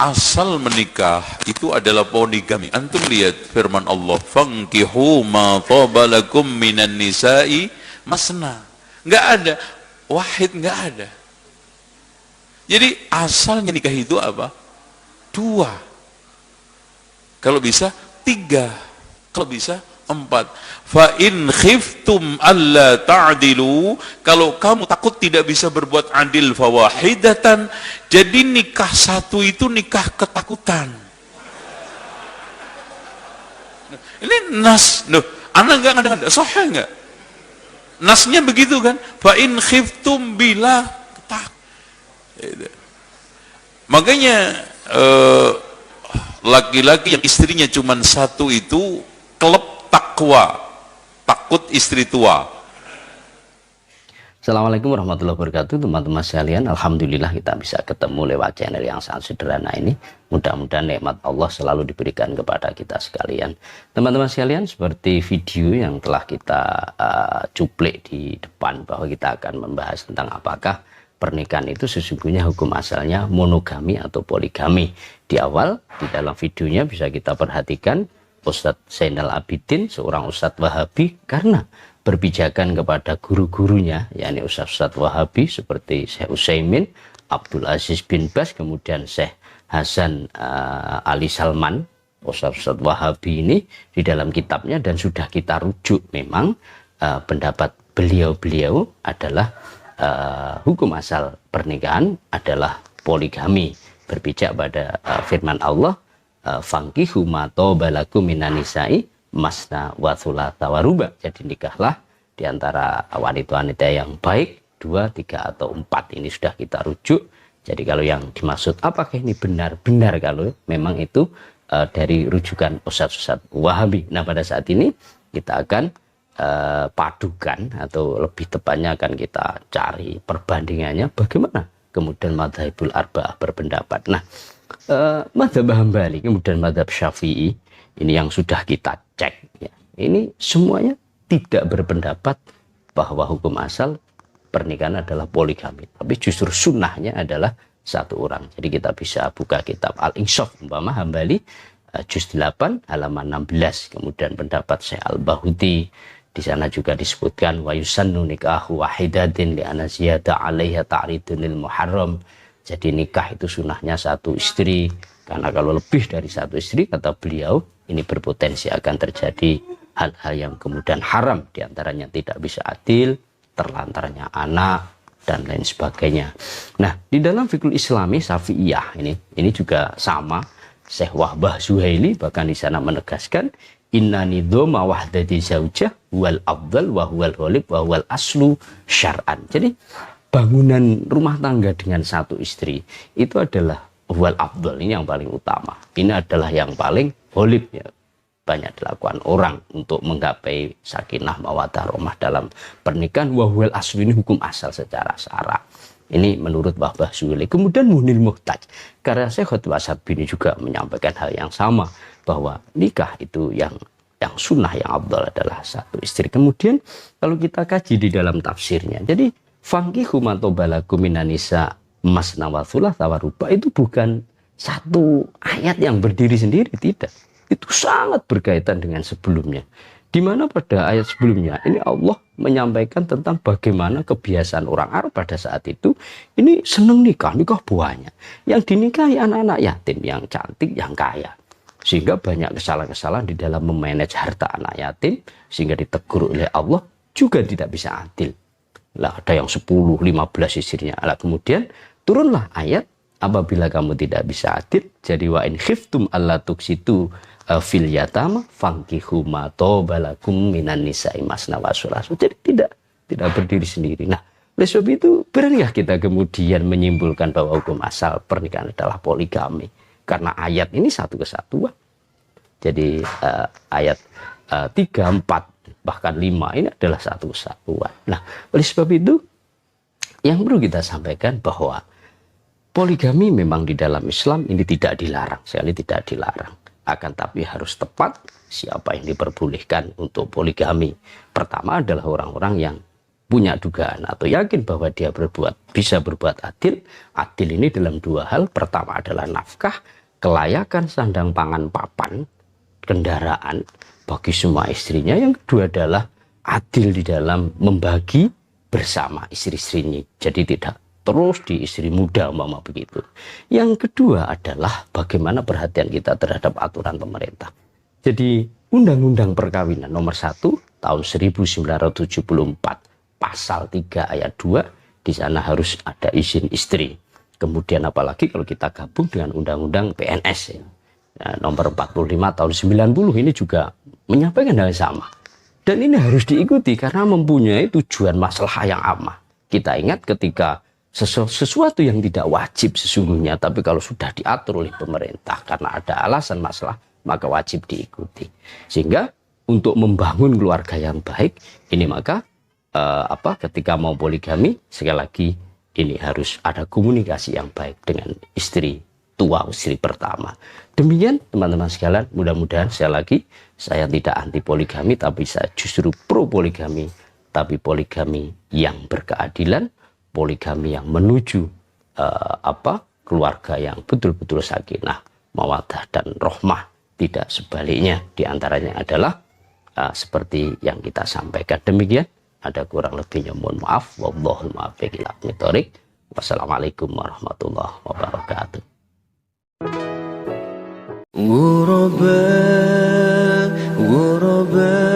Asal menikah itu adalah poligami. Antum lihat firman Allah, "Fankihu ma thaba lakum minan nisa'i masna." Enggak ada wahid, enggak ada. Jadi asalnya nikah itu apa? 2. Kalau bisa 3. Kalau bisa 4. Fa in khiftum alla ta'dilu, kalau kamu takut tidak bisa berbuat adil, fawahidatan, jadi nikah satu itu nikah ketakutan. Ini nas, loh, anak enggak ada, sahih enggak? Nasnya begitu kan? Fa in khiftum bila tak. Makanya laki-laki yang istrinya cuma satu itu klub takwa, takut istri tua. Assalamualaikum warahmatullahi wabarakatuh, teman-teman sekalian. Alhamdulillah kita bisa ketemu lewat channel yang sangat sederhana ini. Mudah-mudahan nikmat Allah selalu diberikan kepada kita sekalian. Teman-teman sekalian, seperti video yang telah kita cuplik di depan, bahwa kita akan membahas tentang apakah pernikahan itu sesungguhnya hukum asalnya monogami atau poligami. Di awal, di dalam videonya bisa kita perhatikan Ustadz Zainal Abidin, seorang Ustadz Wahabi, karena berpijakan kepada guru-gurunya, yakni Ustadz Wahabi seperti Syekh Utsaimin, Abdul Aziz bin Bas, kemudian Syekh Hasan Ali Salman, Ustadz Wahabi ini di dalam kitabnya, dan sudah kita rujuk memang pendapat beliau-beliau adalah hukum asal pernikahan adalah poligami, berpijak pada firman Allah, fankihu ma thaba lakum minan nisa'i masna wa thulatha wa ruba. Jadi nikahlah di antara wanita-wanita yang baik 2, 3 atau 4. Ini sudah kita rujuk. Jadi kalau yang dimaksud apakah ini benar-benar, kalau memang itu dari rujukan Ustadz Wahabi. Nah, pada saat ini kita akan padukan, atau lebih tepatnya akan kita cari perbandingannya bagaimana kemudian Madzhabul Arba'ah berpendapat. Nah, Madzhab Hambali kemudian Madzhab Syafi'i ini yang sudah kita cek ya, ini semuanya tidak berpendapat bahwa hukum asal pernikahan adalah poligami, tapi justru sunnahnya adalah satu orang. Jadi kita bisa buka kitab Al-Insaf umpama Hambali juz 8 halaman 16, kemudian pendapat Syekh Al-Bahuti, di sana juga disebutkan wa yusannu nikahu wahidatin li anna ziyada 'alaiha ta'ridun lil muharram. Jadi nikah itu sunahnya satu istri, karena kalau lebih dari satu istri, kata beliau, ini berpotensi akan terjadi hal-hal yang kemudian haram, diantaranya tidak bisa adil, terlantarnya anak, dan lain sebagainya. Nah, di dalam fikul Islami Syafi'iyah ini juga sama. Syekh Wahbah Zuhaili bahkan di sana menegaskan, inna nidhama wahdati zaujah wal afdal wa huwal ghalib wa huwal aslu syar'an. Jadi bangunan rumah tangga dengan satu istri itu adalah wal afdal, ini yang paling utama. Ini adalah yang paling ghalib ya, banyak dilakukan orang untuk menggapai sakinah mawaddah rahmah dalam pernikahan. Wa huwal aslu, ini hukum asal secara syara. Ini menurut Wahbah Zuhaili. Kemudian Munil Muhtaj, karena Syekh Khatib Ashabi ini juga menyampaikan hal yang sama, bahwa nikah itu yang sunnah, yang afdal adalah satu istri. Kemudian kalau kita kaji di dalam tafsirnya, jadi fankihu ma thaba lakum minan nisa masna wa thulatha wa ruba itu bukan satu ayat yang berdiri sendiri, tidak. Itu sangat berkaitan dengan sebelumnya. Di mana pada ayat sebelumnya ini Allah menyampaikan tentang bagaimana kebiasaan orang Arab pada saat itu, ini seneng nikah banyak. Yang dinikahi anak-anak yatim yang cantik, yang kaya. Sehingga banyak kesalahan-kesalahan di dalam memanage harta anak yatim, sehingga ditegur oleh Allah, juga tidak bisa adil. Lah ada yang 10, 15 istrinya. Lah kemudian turunlah ayat, apabila kamu tidak bisa adil, jadi wa in khiftum alla tuqsitu fil yatama fankihu ma thaba lakum minan nisa'i masna wa thulatha. Jadi tidak berdiri sendiri. Nah, oleh sebab itu beranakah kita kemudian menyimpulkan bahwa hukum asal pernikahan adalah poligami? Karena ayat ini satu kesatuan. Jadi ayat 3, 4, bahkan 5 ini adalah satu kesatuan. Nah, oleh sebab itu yang perlu kita sampaikan bahwa poligami memang di dalam Islam ini tidak dilarang, sekali tidak dilarang. Akan tapi harus tepat siapa yang diperbolehkan untuk poligami. Pertama adalah orang-orang yang punya dugaan atau yakin bahwa dia bisa berbuat adil. Adil ini dalam dua hal. Pertama adalah nafkah, kelayakan sandang pangan papan, kendaraan bagi semua istrinya. Yang kedua adalah adil di dalam membagi bersama istri-istrinya. Jadi tidak terus di istri muda mama begitu. Yang kedua adalah bagaimana perhatian kita terhadap aturan pemerintah. Jadi Undang-Undang Perkawinan nomor 1 tahun 1974 pasal 3 ayat 2 di sana harus ada izin istri. Kemudian apalagi kalau kita gabung dengan Undang-Undang PNS ya. Nomor 45 tahun 90 ini juga menyampaikan hal yang sama. Dan ini harus diikuti karena mempunyai tujuan masalah yang amah. Kita ingat ketika sesuatu yang tidak wajib sesungguhnya, tapi kalau sudah diatur oleh pemerintah karena ada alasan masalah, maka wajib diikuti. Sehingga untuk membangun keluarga yang baik, ini maka ketika mau poligami, sekali lagi ini harus ada komunikasi yang baik dengan istri tua, istri pertama. Demikian teman-teman sekalian, mudah-mudahan saya tidak anti poligami, tapi saya justru pro poligami, tapi poligami yang berkeadilan, poligami yang menuju keluarga yang betul-betul sakinah, mawaddah dan rahmah, tidak sebaliknya. Di antaranya adalah seperti yang kita sampaikan. Demikian, ada kurang lebihnya mohon maaf. Wallahul muwaffiq ila aqwamit thoriq. Wassalamualaikum warahmatullahi wabarakatuh. غرباء